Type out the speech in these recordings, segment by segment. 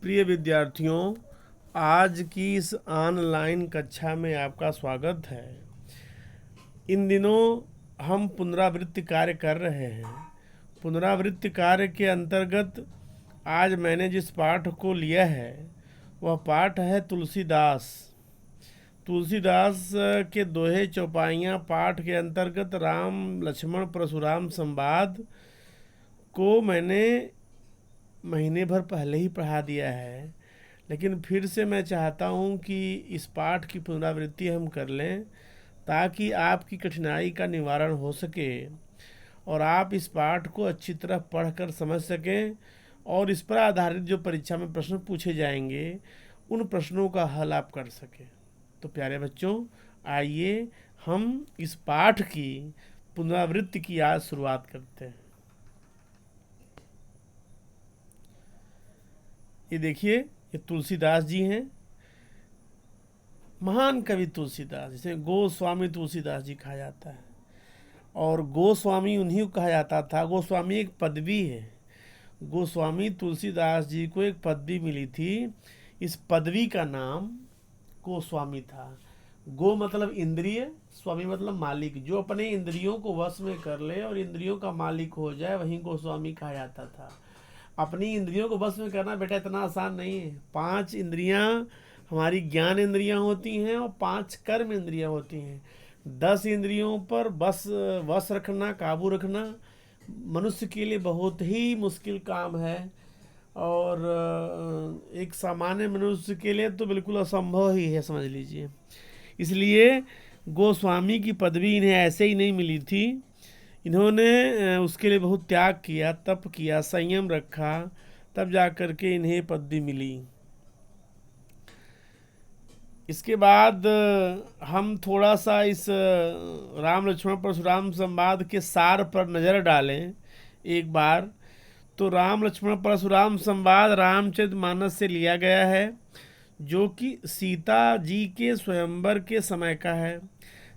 प्रिय विद्यार्थियों, आज की इस ऑनलाइन कक्षा में आपका स्वागत है। इन दिनों हम पुनरावृत्ति कार्य कर रहे हैं। पुनरावृत्ति कार्य के अंतर्गत आज मैंने जिस पाठ को लिया है वह पाठ है तुलसीदास के दोहे चौपाइयाँ पाठ के अंतर्गत राम लक्ष्मण परशुराम संवाद को मैंने महीने भर पहले ही पढ़ा दिया है, लेकिन फिर से मैं चाहता हूँ कि इस पाठ की पुनरावृत्ति हम कर लें ताकि आपकी कठिनाई का निवारण हो सके और आप इस पाठ को अच्छी तरह पढ़कर समझ सकें और इस पर आधारित जो परीक्षा में प्रश्न पूछे जाएंगे उन प्रश्नों का हल आप कर सकें। तो प्यारे बच्चों, आइए हम इस पाठ की पुनरावृत्ति की आज शुरुआत करते हैं। ये देखिए, ये तुलसीदास जी हैं, महान कवि तुलसीदास, जिसे गोस्वामी तुलसीदास जी कहा जाता है। और गोस्वामी उन्हीं को कहा जाता था। गोस्वामी एक पदवी है। गोस्वामी तुलसीदास जी को एक पदवी मिली थी। इस पदवी का नाम गोस्वामी था। गो मतलब इंद्रिय, स्वामी मतलब मालिक। जो अपने इंद्रियों को वश में कर ले और इंद्रियों का मालिक हो जाए वहीं गोस्वामी कहा जाता था। अपनी इंद्रियों को बस में करना बेटा इतना आसान नहीं है। 5 इंद्रियां हमारी ज्ञान इंद्रियां होती हैं और 5 कर्म इंद्रियां होती हैं। 10 इंद्रियों पर वश रखना, काबू रखना मनुष्य के लिए बहुत ही मुश्किल काम है और एक सामान्य मनुष्य के लिए तो बिल्कुल असंभव ही है, समझ लीजिए। इसलिए गोस्वामी की पदवी इन्हें ऐसे ही नहीं मिली थी। इन्होंने उसके लिए बहुत त्याग किया, तप किया, संयम रखा, तब जा कर के इन्हें पदवी मिली। इसके बाद हम थोड़ा सा इस राम लक्ष्मण परशुराम संवाद के सार पर नज़र डालें एक बार। तो राम लक्ष्मण परशुराम संवाद रामचरितमानस से लिया गया है, जो कि सीता जी के स्वयंवर के समय का है।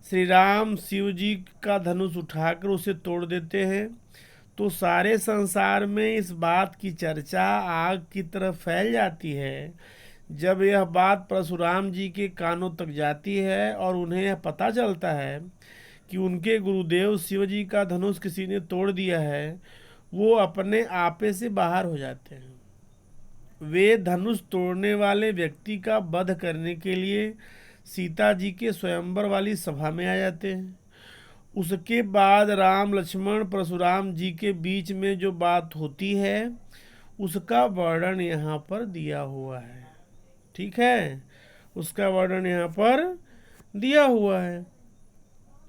श्री राम शिव जी का धनुष उठाकर उसे तोड़ देते हैं तो सारे संसार में इस बात की चर्चा आग की तरह फैल जाती है। जब यह बात परशुराम जी के कानों तक जाती है और उन्हें यह पता चलता है कि उनके गुरुदेव शिव जी का धनुष किसी ने तोड़ दिया है, वो अपने आपे से बाहर हो जाते हैं। वे धनुष तोड़ने वाले व्यक्ति का वध करने के लिए सीता जी के स्वयंवर वाली सभा में आ जाते हैं। उसके बाद राम लक्ष्मण परशुराम जी के बीच में जो बात होती है उसका वर्णन यहाँ पर दिया हुआ है। ठीक है, उसका वर्णन यहाँ पर दिया हुआ है।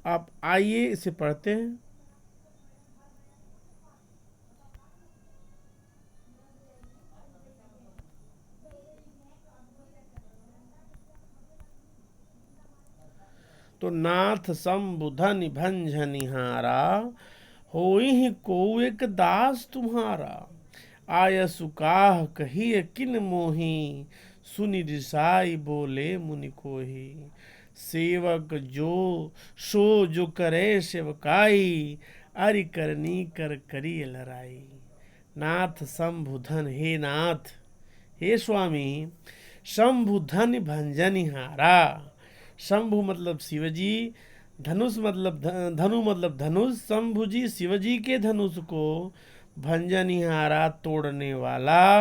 आप आइए इसे पढ़ते हैं। तो नाथ संबुधन भंजनिहारा, होई को एक दास तुम्हारा। आय सुकाह कही किन मोही, सुनि रिसाई बोले मुनि कोही। सेवक जो सो जो करे सेवकाई, अरि करनी कर करी लड़ाई। नाथ शंभुधन, हे नाथ, हे स्वामी, शंभुधन भंजनिहारा। शंभु मतलब शिवजी, धनुष मतलब धनु मतलब धनुष। शंभु जी शिवजी के धनुष को भंजनिहारा तोड़ने वाला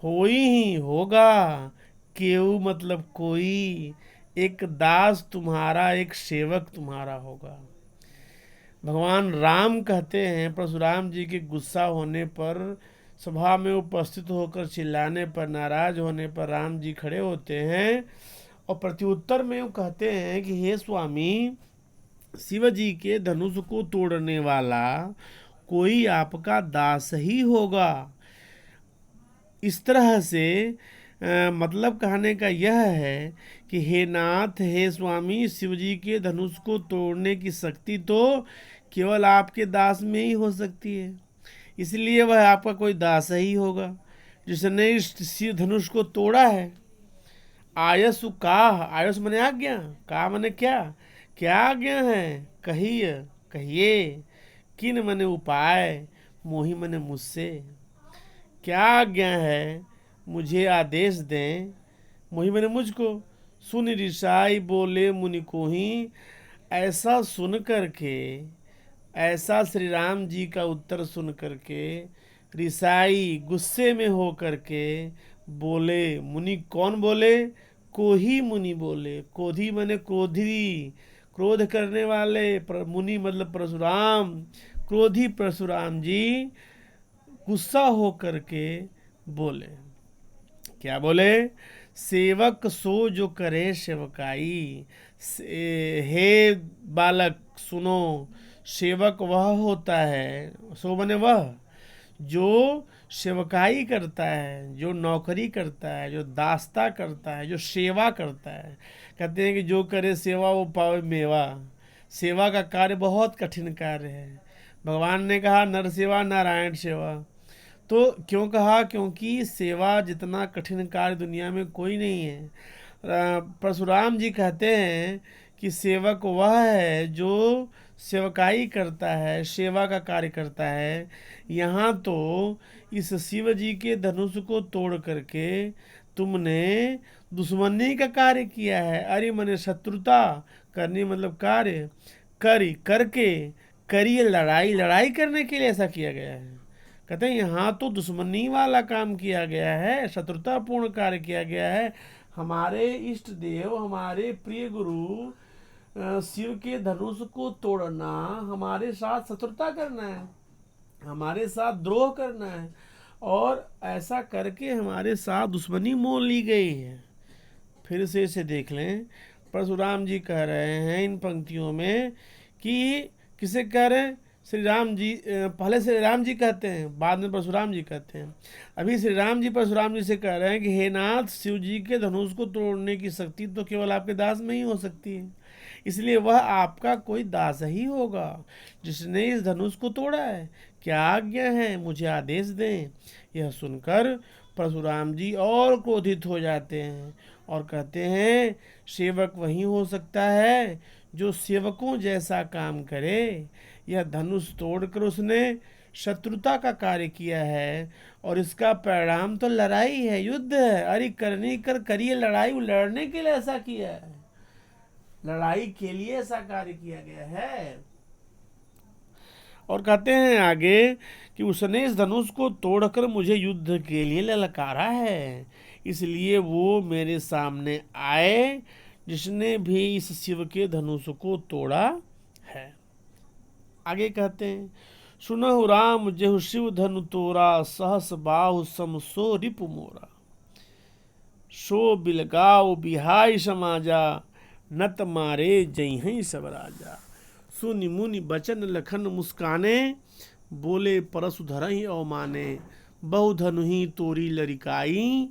होई ही होगा। केऊ मतलब कोई, एक दास तुम्हारा, एक सेवक तुम्हारा होगा। भगवान राम कहते हैं परशुराम जी के गुस्सा होने पर, सभा में उपस्थित होकर चिल्लाने पर, नाराज होने पर राम जी खड़े होते हैं और प्रत्युत्तर में वो कहते हैं कि हे स्वामी, शिव जी के धनुष को तोड़ने वाला कोई आपका दास ही होगा। इस तरह से मतलब कहने का यह है कि हे नाथ, हे स्वामी, शिव जी के धनुष को तोड़ने की शक्ति तो केवल आपके दास में ही हो सकती है, इसलिए वह आपका कोई दास ही होगा जिसने इस शिव धनुष को तोड़ा है। आयसु काह, आयस मने आज्ञा, का मने क्या, क्या आज्ञा है, कहिए कहिए। किन मने उपाय, मोही मने मुझसे। क्या आज्ञा है, मुझे आदेश दें, मोहि मैंने मुझको। सुन ऋषाई बोले मुनि को ही। ऐसा सुन करके, ऐसा श्री राम जी का उत्तर सुन करके ऋषाई गुस्से में हो करके बोले। मुनि कौन बोले? कोही मुनि बोले। कोधी माने क्रोधी, क्रोध करने वाले। मुनि मतलब परशुराम। क्रोधी परशुराम जी गुस्सा हो करके बोले। क्या बोले? सेवक सो जो करे सेवकाई। हे बालक सुनो, सेवक वह होता है, सो बने वह जो सेवकाई करता है, जो नौकरी करता है, जो दास्ता करता है, जो सेवा करता है। कहते हैं कि जो करे सेवा वो पावे मेवा। सेवा का कार्य बहुत कठिन कार्य है। भगवान ने कहा नर सेवा नारायण सेवा। तो क्यों कहा? क्योंकि सेवा जितना कठिन कार्य दुनिया में कोई नहीं है। परशुराम जी कहते हैं कि सेवक वह है जो सेवकाई करता है, सेवा का कार्य करता है। यहाँ तो इस शिव जी के धनुष को तोड़ करके तुमने दुश्मनी का कार्य किया है। अरे मैंने शत्रुता करनी मतलब कार्य करके करिए लड़ाई, लड़ाई करने के लिए ऐसा किया गया है। कहते हैं यहाँ तो दुश्मनी वाला काम किया गया है, शत्रुतापूर्ण कार्य किया गया है। हमारे इष्ट देव, हमारे प्रिय गुरु शिव के धनुष को तोड़ना, हमारे साथ शत्रुता करना है, हमारे साथ द्रोह करना है, और ऐसा करके हमारे साथ दुश्मनी मोल ली गई है। फिर से इसे देख लें। परशुराम जी कह रहे हैं इन पंक्तियों में कि किसे कह रहे हैं? श्री राम जी। पहले श्री राम जी कहते हैं, बाद में परशुराम जी कहते हैं। अभी श्री राम जी परशुराम जी से कह रहे हैं कि हे नाथ, शिव जी के धनुष को तोड़ने की शक्ति तो केवल आपके दास में ही हो सकती है, इसलिए वह आपका कोई दास ही होगा जिसने इस धनुष को तोड़ा है। क्या आज्ञा है? मुझे आदेश दें। यह सुनकर परशुराम जी और क्रोधित हो जाते हैं और कहते हैं सेवक वही हो सकता है जो सेवकों जैसा काम करे। यह धनुष तोड़कर उसने शत्रुता का कार्य किया है और इसका परिणाम तो लड़ाई है, युद्ध है। अरे करिए लड़ाई, लड़ने के लिए ऐसा किया है, लड़ाई के लिए ऐसा कार्य किया गया है। और कहते हैं आगे कि उसने इस धनुष को तोड़कर मुझे युद्ध के लिए ललकारा है, इसलिए वो मेरे सामने आए जिसने भी इस शिव के धनुष को तोड़ा है। आगे कहते हैं सुनहु राम जेहु शिव धनु तोरा, सहस बाहु सम सो रिपु मोरा। सो बिलगाओ बिहाई समाजा, नत मारे जई सब राजा। सुनि मुनि बचन लखन मुस्काने, बोले परसु धरहि अवमाने। बहु धनुहि तोरी लरिकाई,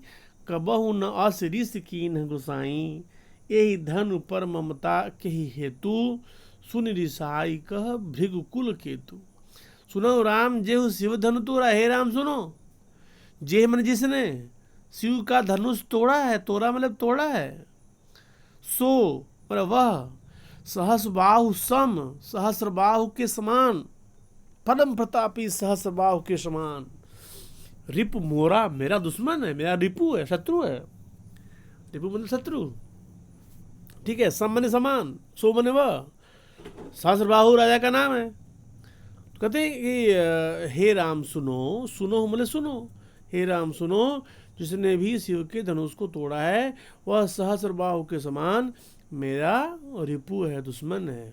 कबहु न अस रिस कीन्ह गुसाई। यही धनु पर ममता केहि हेतु, सुन रिसाई कह भृगुकुल केतु। सुनो राम जेहु शिव धनु तोड़ा। हे राम सुनो, जेह मन जिसने शिव का धनुष तोड़ा है, तोड़ा मतलब तोड़ा है, सो मतलब वह सहस बाहु सम, सहस्र बाहु के समान, परम प्रतापी सहस्र बाहु के समान। रिपु मोरा, मेरा दुश्मन है, मेरा रिपु है, शत्रु है। रिपु मतलब शत्रु, ठीक है। सम मने समान, सो मने वह, सहस्र बाहु राजा का नाम है। तो कहते हैं कि हे राम सुनो, सुनो मने सुनो, हे राम सुनो, जिसने भी शिव के धनुष को तोड़ा है वह सहस्र बाहु के समान मेरा रिपु है, दुश्मन है।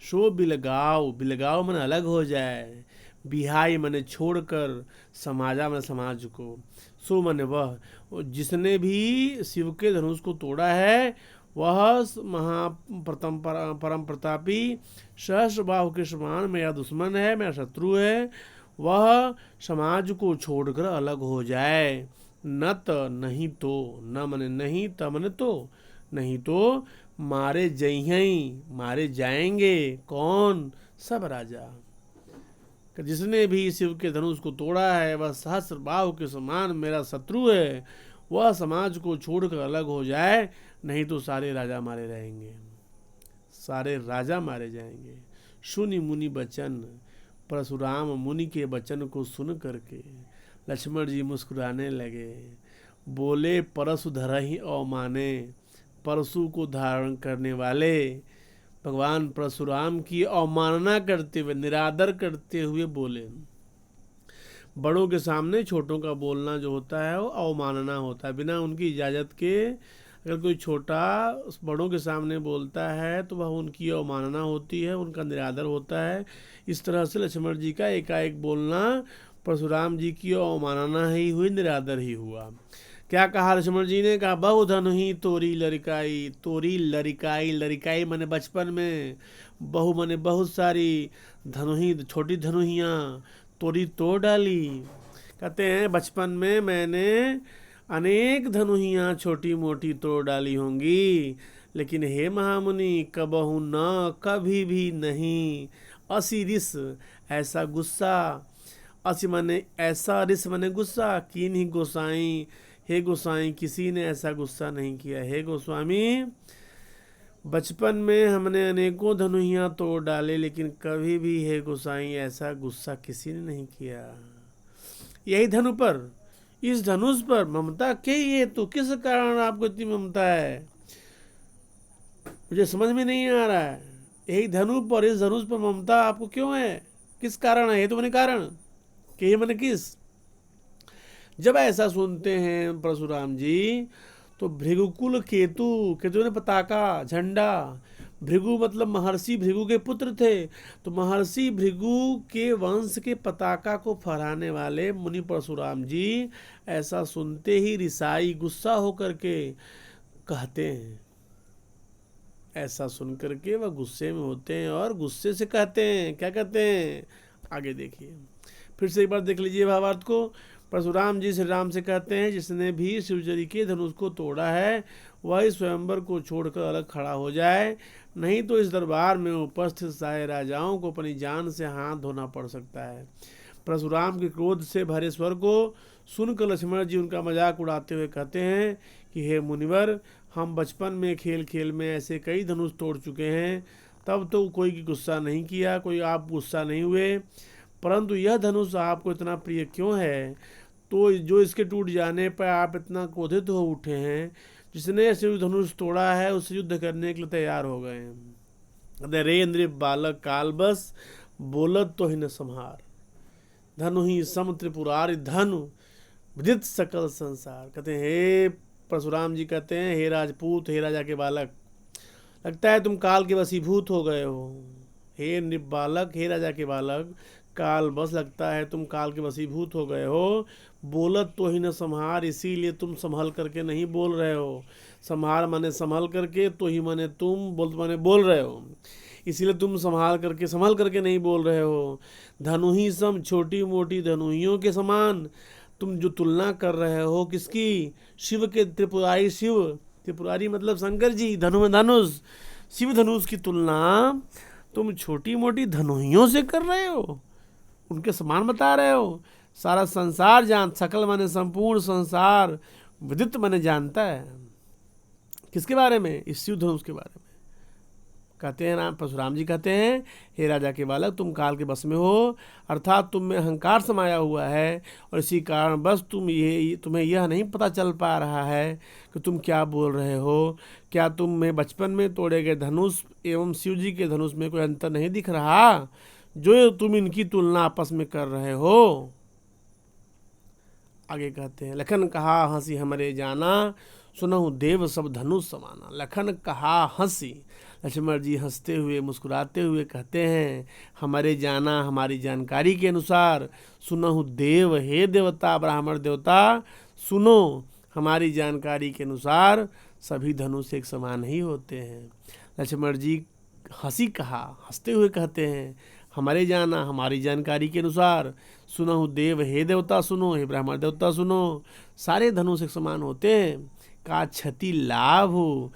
सो बिलगाओ, बिलगाओ मन अलग हो जाए, बिहाई मने छोड़कर, समाजा मन समाज को। सो मन वह, जिसने भी शिव के धनुष को तोड़ा है वह महाप्रतम परम प्रतापी सहस्र बाहु के समान मेरा दुश्मन है, मेरा शत्रु है। वह समाज को छोड़कर अलग हो जाए। नत नहीं तो, न मने नहीं, त मने तो, नहीं तो मारे जइहई, मारे जाएंगे। कौन? सब राजा। जिसने भी शिव के धनुष को तोड़ा है वह सहस्र बाहु के समान मेरा शत्रु है। वह समाज को छोड़कर अलग हो जाए, नहीं तो सारे राजा मारे रहेंगे, सारे राजा मारे जाएंगे। सुनि मुनि बचन, परशुराम मुनि के वचन को सुन करके लक्ष्मण जी मुस्कुराने लगे बोले परशु धरहि अवमाने, परशु को धारण करने वाले भगवान परशुराम की अवमानना करते हुए, निरादर करते हुए बोले। बड़ों के सामने छोटों का बोलना जो होता है वो अवमानना होता है। बिना उनकी इजाज़त के अगर कोई छोटा बड़ों के सामने बोलता है तो वह उनकी अवमानना होती है, उनका निरादर होता है। इस तरह से लक्ष्मण जी का एकाएक बोलना परशुराम जी की अवमानना ही हुई, निरादर ही हुआ। क्या कहा लक्ष्मण जी ने? कहा बहु धनु ही तोरी लरिकाई। तोरी लरिकाई, लरिकाई माने बचपन में, बहु माने बहुत सारी, धनु ही छोटी धनुहियाँ, तोरी तोड़ डाली। कहते हैं बचपन में मैंने अनेक धनुहियाँ छोटी मोटी तोड़ डाली होंगी, लेकिन हे महामुनि कबहु न, कभी भी नहीं। असी रिस, ऐसा गुस्सा, असी माने ऐसा, रिस माने गुस्सा, कीन ही गोसाई, हे गोसाई किसी ने ऐसा गुस्सा नहीं किया। हे गोस्वामी, बचपन में हमने अनेकों धनुहियाँ तोड़ डाले, लेकिन कभी भी हे गोसाई ऐसा गुस्सा किसी ने नहीं किया। यही धनु पर, इस धनुष पर ममता के ये तो किस कारण आपको इतनी ममता है, मुझे समझ में नहीं आ रहा है। यही धनु पर, इस धनुष पर ममता आपको क्यों है, किस कारण है? ये तो मैंने कारण कि ये मैंने किस। जब ऐसा सुनते हैं परशुराम जी तो भृगुकुल केतु, केतु ने पताका, झंडा, भृगु मतलब महर्षि भृगु के पुत्र थे, तो महर्षि भृगु के वंश के पताका को फहराने वाले मुनि परशुराम जी ऐसा सुनते ही रिसाई, गुस्सा होकर के कहते हैं। ऐसा सुन करके वह गुस्से में होते हैं और गुस्से से कहते हैं। क्या कहते हैं आगे देखिए, फिर से एक बार देख लीजिए भावार्थ को। परशुराम जी श्री राम से कहते हैं जिसने भी शिवचरी के धनुष को तोड़ा है वह स्वयंवर को छोड़कर अलग खड़ा हो जाए, नहीं तो इस दरबार में उपस्थित सारे राजाओं को अपनी जान से हाथ धोना पड़ सकता है। परशुराम के क्रोध से भरे स्वर को सुनकर लक्ष्मण जी उनका मजाक उड़ाते हुए कहते हैं कि हे मुनिवर, हम बचपन में खेल खेल में ऐसे कई धनुष तोड़ चुके हैं, तब तो कोई गुस्सा नहीं किया, कोई आप गुस्सा नहीं हुए, परंतु यह धनुष आपको इतना प्रिय क्यों है, तो जो इसके टूट जाने पर आप इतना क्रोधित हो उठे हैं, जिसने शिव धनुष तोड़ा है उससे युद्ध करने के लिए तैयार हो गए हैं। रे इंद्र बालक काल बस, बोलत तो ही न संहार, धनु ही सम त्रिपुरारि धनु विदित सकल संसार। कहते हैं हे परशुराम जी कहते हैं हे राजपूत, हे राजा के बालक, लगता है तुम काल के वशीभूत हो गए हो। हे नृबालक, हे राजा के बालक, काल बस लगता है तुम काल के वशीभूत हो गए हो। बोलत तो ही न संहार, इसीलिए तुम संभल करके नहीं बोल रहे हो। संहार माने संभल करके, तो ही माने तुम, बोल माने बोल रहे हो, इसीलिए तुम संभल करके नहीं बोल रहे हो। धनु ही सम, छोटी मोटी धनुहियों के समान तुम जो तुलना कर रहे हो किसकी? शिव के, त्रिपुरारी शिव, त्रिपुरारी मतलब शंकर जी, धनु में धनुष, शिव धनुष की तुलना तुम छोटी मोटी धनुहियों से कर रहे हो, उनके समान बता रहे हो। सारा संसार सकल माने संपूर्ण संसार, विदित माने जानता है। किसके बारे में? इस शिव धनुष के बारे में कहते हैं। राम परशुराम जी कहते हैं हे राजा के बालक, तुम काल के बस में हो, अर्थात तुम में अहंकार समाया हुआ है, और इसी कारण बस तुम्हें यह नहीं पता चल पा रहा है कि तुम क्या बोल रहे हो। क्या तुम में बचपन में तोड़े गए धनुष एवं शिव जी के धनुष में कोई अंतर नहीं दिख रहा, जो तुम इनकी तुलना आपस में कर रहे हो? आगे कहते हैं लखन कहा हंसी हमरे जाना, सुनहु देव सब धनुष समाना। लखन कहा हंसी, लक्ष्मण जी हंसते हुए मुस्कुराते हुए कहते हैं हमारे जाना, हमारी जानकारी के अनुसार, सुनहु देव, हे देवता, ब्राह्मण देवता, सुनो, हमारी जानकारी के अनुसार सभी धनुष एक समान ही होते हैं। लक्ष्मण जी हंसी कहा, हंसते हुए कहते हैं हमारे जाना, हमारी जानकारी के अनुसार, सुनहु देव, हे देवता सुनो, हे ब्राह्मण देवता सुनो, सारे धनुष एक समान होते हैं। का क्षति लाभ हो,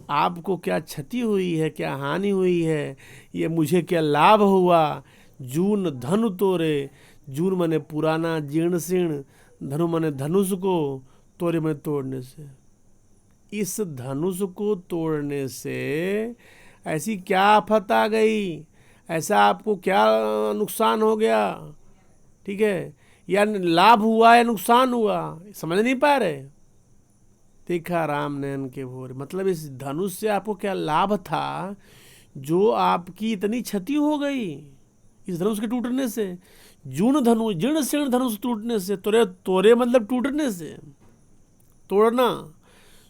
आपको क्या क्षति हुई है, क्या हानि हुई है, ये मुझे क्या लाभ हुआ। जून धनु तोरे, जून माने पुराना जीर्ण शीर्ण, धनु माने धनुष को, तोरे में तोड़ने से। इस धनुष को तोड़ने से ऐसी क्या आफत आ गई, ऐसा आपको क्या नुकसान हो गया, ठीक है, या लाभ हुआ या नुकसान हुआ, समझ नहीं पा रहे। देखा राम नयन के भोर। मतलब इस धनुष से आपको क्या लाभ था जो आपकी इतनी क्षति हो गई इस धनुष के टूटने से? जीर्ण शीर्ण धनुष टूटने से, तोरे तोरे मतलब टूटने से, तोड़ना।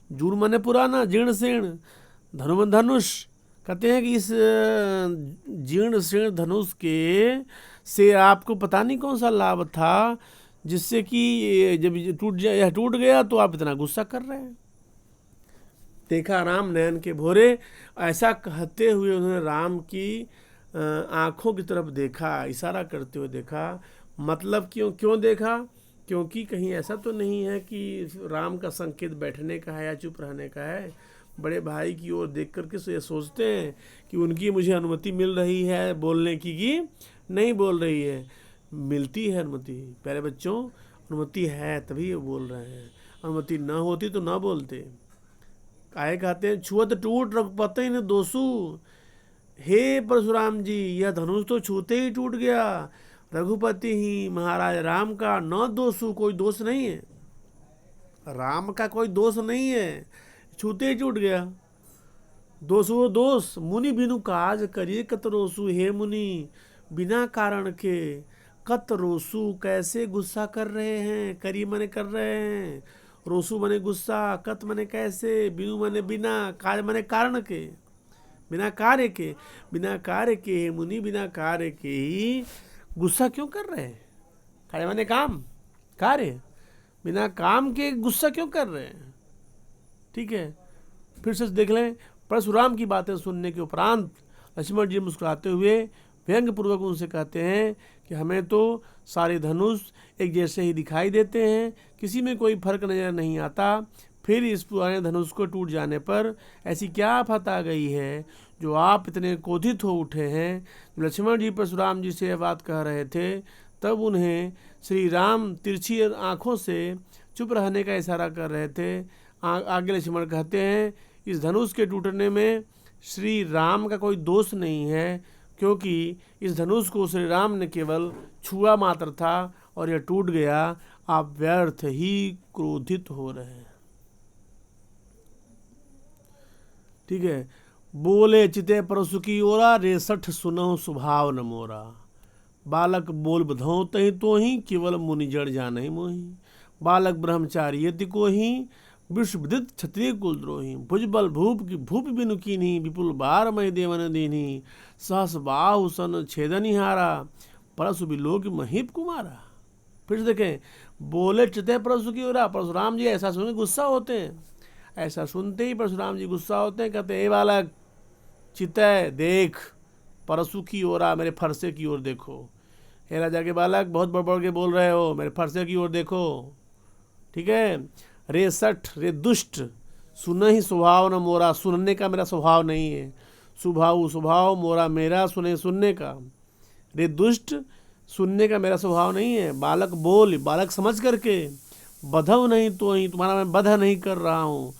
जून माने पुराना, जीर्ण शीर्ण, धनुष। कहते हैं कि इस जीर्ण शीर्ण धनुष के से आपको पता नहीं कौन सा लाभ था, जिससे कि जब टूट गया तो आप इतना गुस्सा कर रहे हैं। देखा राम नयन के भोरे, ऐसा कहते हुए उन्होंने राम की आंखों की तरफ देखा, इशारा करते हुए देखा। मतलब क्यों देखा? क्योंकि कहीं ऐसा तो नहीं है कि राम का संकेत बैठने का है या चुप रहने का है। बड़े भाई की ओर देख करके ये सोचते हैं कि उनकी मुझे अनुमति मिल रही है बोलने की कि नहीं बोल रही है। मिलती है अनुमति प्यारे बच्चों, अनुमति है तभी ये बोल रहे हैं। अनुमति न होती तो न बोलते। काहे कहते हैं छुअत टूट रघुपति ही न दोसु। हे परशुराम जी, यह धनुष तो छूते ही टूट गया। रघुपति ही महाराज राम का न दोषु, कोई दोष नहीं है, राम का कोई दोष नहीं है, छूते ही टूट गया। दोषो दोष मुनि बिनु काज करिए कतरोसु। हे मुनि, बिना कारण के कतरोसु, कैसे गुस्सा कर रहे हैं? करी मने कर रहे हैं, रोसु मने गुस्सा, कत मने कैसे, बिनु मने बिना, काज मने कारण के, बिना कार्य के। बिना कार्य के हे मुनि, बिना कार्य के ही गुस्सा क्यों कर रहे हैं? कार्य माने काम, कार्य, बिना काम के गुस्सा क्यों कर रहे हैं? ठीक है, फिर से देख लें। परशुराम की बातें सुनने के उपरांत लक्ष्मण जी मुस्कुराते हुए व्यंग पूर्वक उनसे कहते हैं कि हमें तो सारे धनुष एक जैसे ही दिखाई देते हैं, किसी में कोई फर्क नजर नहीं आता। फिर इस पुराने धनुष को टूट जाने पर ऐसी क्या आफत आ गई है जो आप इतने क्रोधित हो उठे हैं? लक्ष्मण जी परशुराम जी से यह बात कह रहे थे, तब उन्हें श्री राम तिरछी आंखों से चुप रहने का इशारा कर रहे थे। आगे लक्ष्मण कहते हैं, इस धनुष के टूटने में श्री राम का कोई दोष नहीं है, क्योंकि इस धनुष को श्री राम ने केवल छुआ मात्र था और यह टूट गया। आप व्यर्थ ही क्रोधित हो रहे हैं। ठीक है, बोले चिते परसु की ओरा, रेसठ सुनहु स्वभाव न मोरा। बालक बोल बधौ तही तो ही, केवल मुनि जड़ जान ही मोही। बालक ब्रह्मचारी यदि को ही, विश्व विदित क्षत्रिय कुलद्रोही। भुजबल भूप बिनु कीन्ही, विपुल बार मय देवन दीन्ही। सहस बाहु सन छेदनिहारा, परसु बिलोक महीप कुमारा। फिर देखें, बोले चिते परसु की ओरा। परशुराम जी ऐसा सुन गुस्सा होते हैं। ऐसा सुनते ही परशुराम जी गुस्सा होते हैं, कहते हैं, ए बालक चितय देख, परसु की ओरा, मेरे फरसे की ओर देखो। हे राजा के बालक, बहुत बढ़ के बोल रहे हो, मेरे फरसे की ओर देखो। ठीक है, रे सठ, रे दुष्ट, सुन ही स्वभाव न मोरा, सुनने का मेरा स्वभाव नहीं है। स्वभाव मोरा मेरा, सुनने का। रे दुष्ट, सुनने का मेरा स्वभाव नहीं है। बालक बोल, बालक समझ करके, बधव नहीं तो ही, तुम्हारा मैं बध नहीं कर रहा हूँ।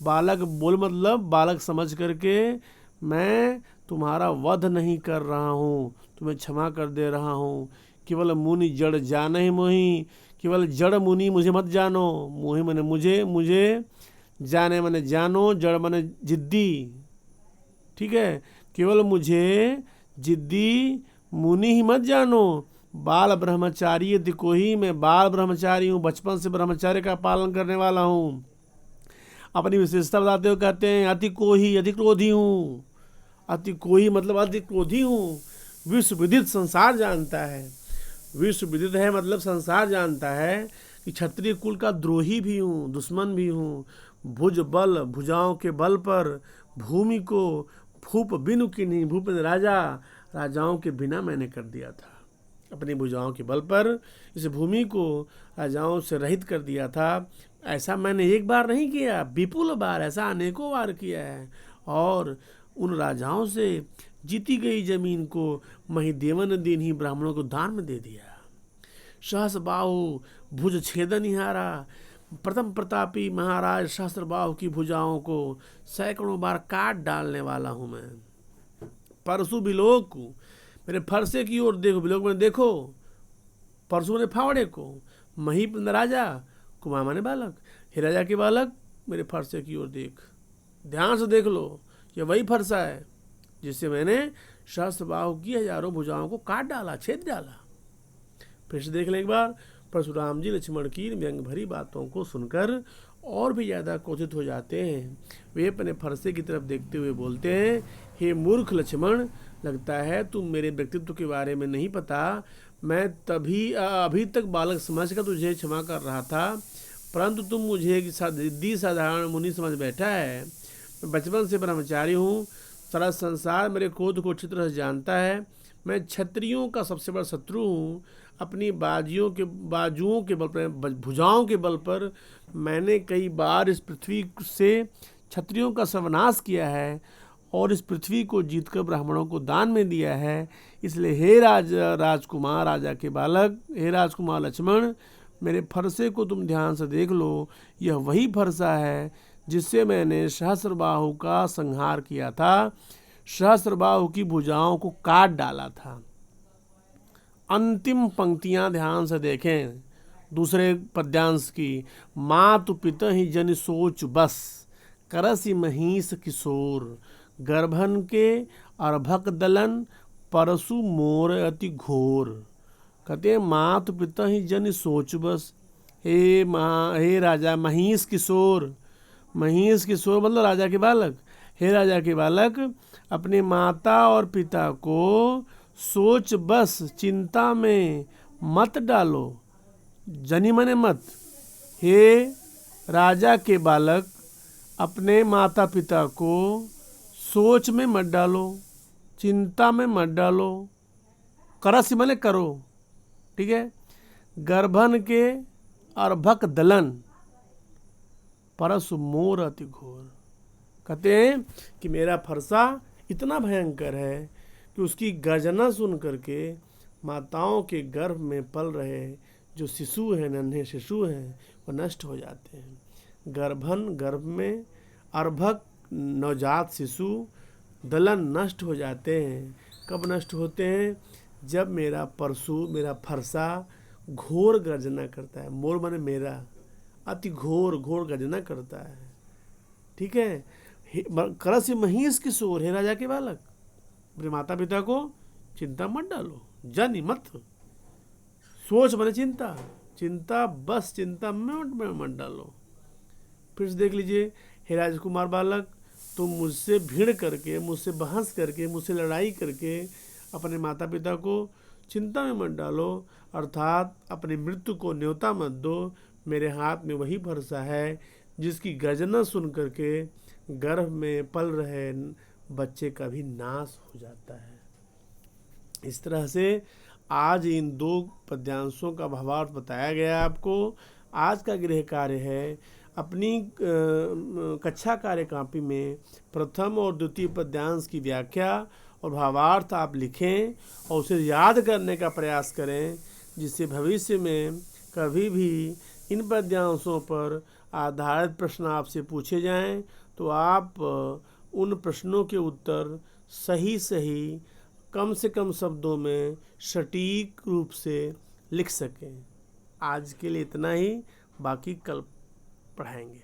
बालक बोल मतलब बालक समझ करके मैं तुम्हारा वध नहीं कर रहा हूँ, तुम्हें क्षमा कर दे रहा हूँ। केवल मुनि जड़ जान ही मोही, केवल जड़ मुनि मुझे मत जानो। मोही मने मुझे जाने मने जानो, जड़ मने जिद्दी। ठीक है, केवल मुझे जिद्दी मुनि ही मत जानो। बाल ब्रह्मचारी यदि कोही, मैं बाल ब्रह्मचारी हूँ, बचपन से ब्रह्मचार्य का पालन करने वाला हूँ। अपनी विशेषता बताते हुए कहते हैं, अति कोही, अधिक क्रोधी हूँ। अति कोही मतलब अधिक क्रोधी हूँ। विश्व विदित, संसार जानता है। विश्व विदित है मतलब संसार जानता है कि क्षत्रिय कुल का द्रोही भी हूँ, दुश्मन भी हूँ। भुज बल, भुजाओं के बल पर भूमि को भूप बिनु कीन्ही, भूप राजा, राजाओं के बिना मैंने कर दिया था। अपनी भुजाओं के बल पर इस भूमि को राजाओं से रहित कर दिया था। ऐसा मैंने एक बार नहीं किया, विपुल बार, ऐसा अनेकों बार किया है। और उन राजाओं से जीती गई जमीन को महिदेवन दिन ही ब्राह्मणों को दान में दे दिया। सहस बाहु भुज छेदनिहारा, प्रथम प्रतापी महाराज सहस्त्र बाहु की भुजाओं को सैकड़ों बार काट डालने वाला हूं मैं। परसु बिलोक, मेरे फरसे की ओर देखो। बिलोक में देखो, परसु ने फावड़े को, महीप राजा, कुमार माने बालक। हे राजा के बालक, मेरे फरसे की ओर देख, ध्यान से देख लो, ये वही फरसा है जिससे मैंने सहस्त्रबाहु की हजारों भुजाओं को काट डाला, छेद डाला। फिर से देख लें एक बार। परशुराम जी लक्ष्मण की व्यंग भरी बातों को सुनकर और भी ज़्यादा क्रोधित हो जाते हैं। वे अपने फरसे की तरफ देखते हुए बोलते हैं, हे मूर्ख लक्ष्मण, लगता है तुम मेरे व्यक्तित्व के बारे में नहीं पता। मैं अभी तक बालक समझकर तुझे क्षमा कर रहा था, परंतु तुम मुझे एक जिद्दी साधारण मुनि समझ बैठा है। मैं बचपन से ब्रह्मचारी हूँ, सारा संसार मेरे क्रोध को अच्छी तरह से जानता है। मैं क्षत्रियों का सबसे बड़ा शत्रु हूँ। अपनी बाजुओं के बल पर, भुजाओं के बल पर मैंने कई बार इस पृथ्वी से क्षत्रियों का सर्वनाश किया है और इस पृथ्वी को जीतकर ब्राह्मणों को दान में दिया है। इसलिए हे राजकुमार, राजा के बालक, हे राजकुमार लक्ष्मण, मेरे फरसे को तुम ध्यान से देख लो। यह वही फरसा है जिससे मैंने सहस्त्रबाहु का संहार किया था, सहस्त्रबाहु की भुजाओं को काट डाला था। अंतिम पंक्तियां ध्यान से देखें दूसरे पद्यांश की। मातु पिता ही जन सोच बस, करसि महिष किशोर, गर्भन के अर्भक दलन, परशु मोर अति घोर। कहते मातु पिता ही जन सोच बस, हे राजा महिष किशोर, महिष किशोर मतलब राजा के बालक, हे राजा के बालक, अपने माता और पिता को सोच बस चिंता में मत डालो। जनी मने मत। हे राजा के बालक, अपने माता पिता को सोच में मत डालो, चिंता में मत डालो। करस मने करो, ठीक है। गर्भन के अर्भक दलन, परशु मोर अति घोर। कहते हैं कि मेरा फरसा इतना भयंकर है कि उसकी गर्जना सुन करके माताओं के गर्भ में पल रहे जो शिशु हैं, नन्हे शिशु हैं, वो नष्ट हो जाते हैं। गर्भ में अर्भक नवजात शिशु, दलन नष्ट हो जाते हैं। कब नष्ट होते हैं? जब मेरा फरसा घोर गर्जना करता है। मोर माने मेरा, अति घोर गर्जना करता है, ठीक है। करसि महिष किशोर, हे राजा के बालक, अपने माता पिता को चिंता मत डालो, जन मत। सोच माने चिंता बस चिंता में मत डालो। फिर से देख लीजिए, हे राजकुमार बालक, तुम मुझसे भिड़ करके, मुझसे बहस करके, मुझसे लड़ाई करके अपने माता पिता को चिंता में मत डालो, अर्थात अपनी मृत्यु को न्योता मत दो। मेरे हाथ में वही फरसा है जिसकी गर्जना सुन करके गर्भ में पल रहे बच्चे का भी नाश हो जाता है। इस तरह से आज इन दो पद्यांशों का भावार्थ बताया गया आपको। आज का गृह कार्य है, अपनी कक्षा कार्य कापी में प्रथम और द्वितीय पद्यांश की व्याख्या और भावार्थ आप लिखें और उसे याद करने का प्रयास करें, जिससे भविष्य में कभी भी इन पद्यांशों पर आधारित प्रश्न आपसे पूछे जाएं तो आप उन प्रश्नों के उत्तर सही कम से कम शब्दों में सटीक रूप से लिख सकें। आज के लिए इतना ही, बाकी कल पढ़ाएंगे।